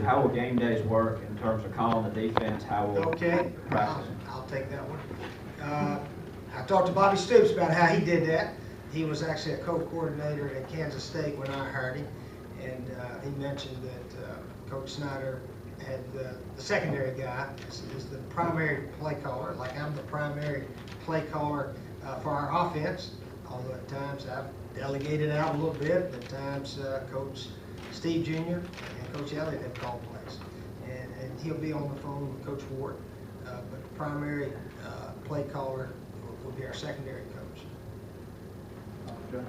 how will game days work in terms of calling the defense? How will practice? I'll take that one. I talked to Bobby Stoops about how he did that. He was actually a co-coordinator at Kansas State when I hired him, and he mentioned that Coach Snyder had the secondary guy is the primary play caller, like I'm the primary play caller for our offense, although at times I've delegated out a little bit. At times Coach Steve Jr. and Coach Elliott have called plays, and he'll be on the phone with Coach Ward, but the primary play caller will be our secondary coach. Okay.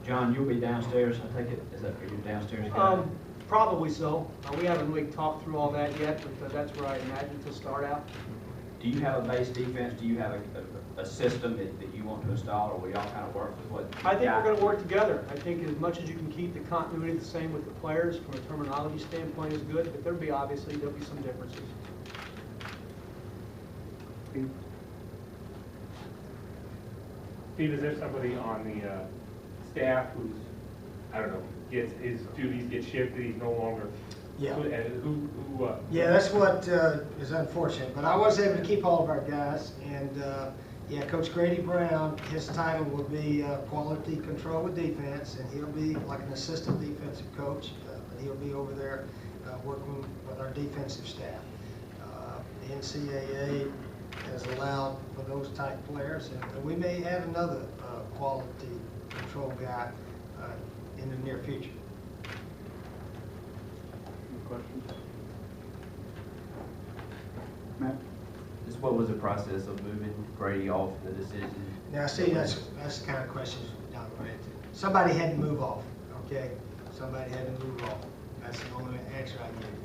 John, you'll be downstairs, I take it? Is that for you downstairs guy? Probably so. We haven't really talked through all that yet, but that's where I imagine to start out. Do you have a base defense? Do you have a system that you want to install, or will y'all kind of work with what? I think we're going to work together. I think as much as you can keep the continuity the same with the players from a terminology standpoint is good, but there'll be some differences. Steve, is there somebody on the staff who's, I don't know, gets his duties get shifted, he's no longer, Yeah. Yeah, that's what is unfortunate. But I was able to keep all of our guys, and yeah, Coach Grady Brown, his title will be quality control with defense, and he'll be like an assistant defensive coach. But he'll be over there working with our defensive staff. The NCAA has allowed for those type players, and we may have another quality control guy in the near future. Any questions? Matt? Just what was the process of moving Grady off the decision? Now, see, that's the kind of questions down the road. Somebody had to move off, okay? Somebody had to move off. That's the only answer I give.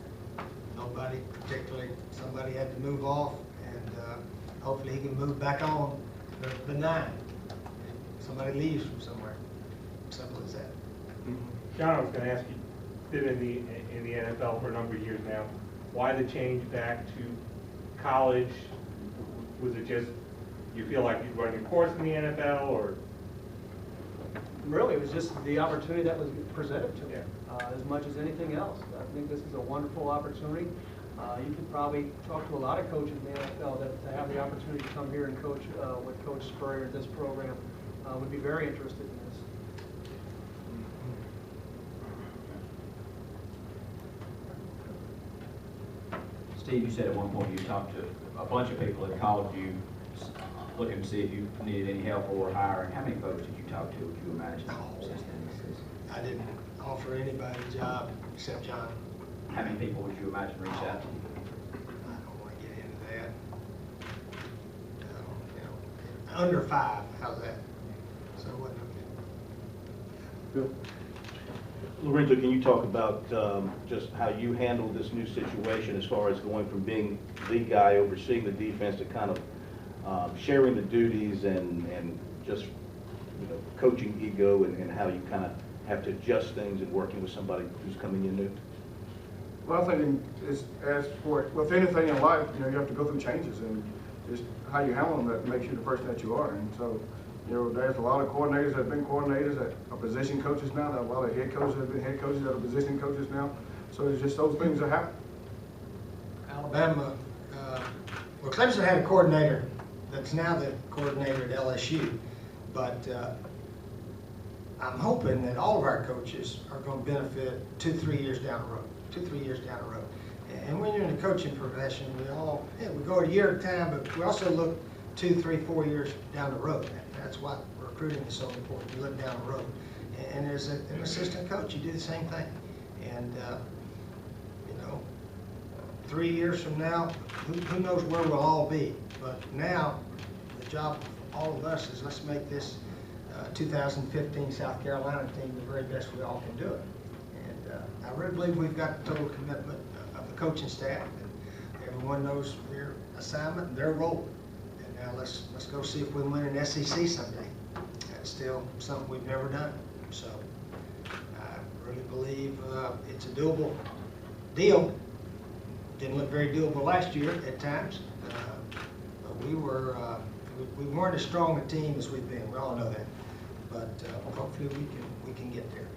Nobody particularly. Somebody had to move off, and hopefully he can move back on the 9. Somebody leaves from somewhere. Simple as that. John, I was going to ask you, been in the NFL for a number of years now. Why the change back to college? Was it just you feel like you'd run your course in the NFL, or? Really, it was just the opportunity that was presented to me, as much as anything else. I think this is a wonderful opportunity. You could probably talk to a lot of coaches in the NFL that to have the opportunity to come here and coach with Coach Spurrier, this program, would be very interested in this. Steve, you said at one point you talked to a bunch of people that called you looking to see if you needed any help or hiring. How many folks did you talk to, would you imagine, since then? I didn't offer anybody a job except John. How many people would you imagine reached out to you? I don't want to get into that. Under 5, how's that? So it wasn't okay. Bill? Lorenzo, can you talk about just how you handled this new situation as far as going from being the guy overseeing the defense to kind of sharing the duties and just coaching ego and how you kind of have to adjust things and working with somebody who's coming in new? Well, I think it's as for with anything in life, you have to go through changes, and just how you handle them that makes you the person that you are. And so, there's a lot of coordinators that have been coordinators that are position coaches now. There are a lot of head coaches that have been head coaches that are position coaches now. So it's just those things that happen. Alabama, well, Clemson had a coordinator that's now the coordinator at LSU, but I'm hoping that all of our coaches are going to benefit 2-3 years down the road. 2-3 years down the road. And when you're in the coaching profession, we go a year at a time, but we also look 2, 3, 4 years down the road. That's why recruiting is so important. You look down the road. And as an assistant coach, you do the same thing. And 3 years from now, who knows where we'll all be. But now, the job of all of us is let's make this 2015 South Carolina team the very best we all can do it. And I really believe we've got total commitment of the coaching staff, and everyone knows their assignment and their role. And now let's go see if we can win an SEC someday. That's still something we've never done. So I really believe it's a doable deal. Didn't look very doable last year at times, but we weren't as strong a team as we've been. We all know that, but hopefully we can get there.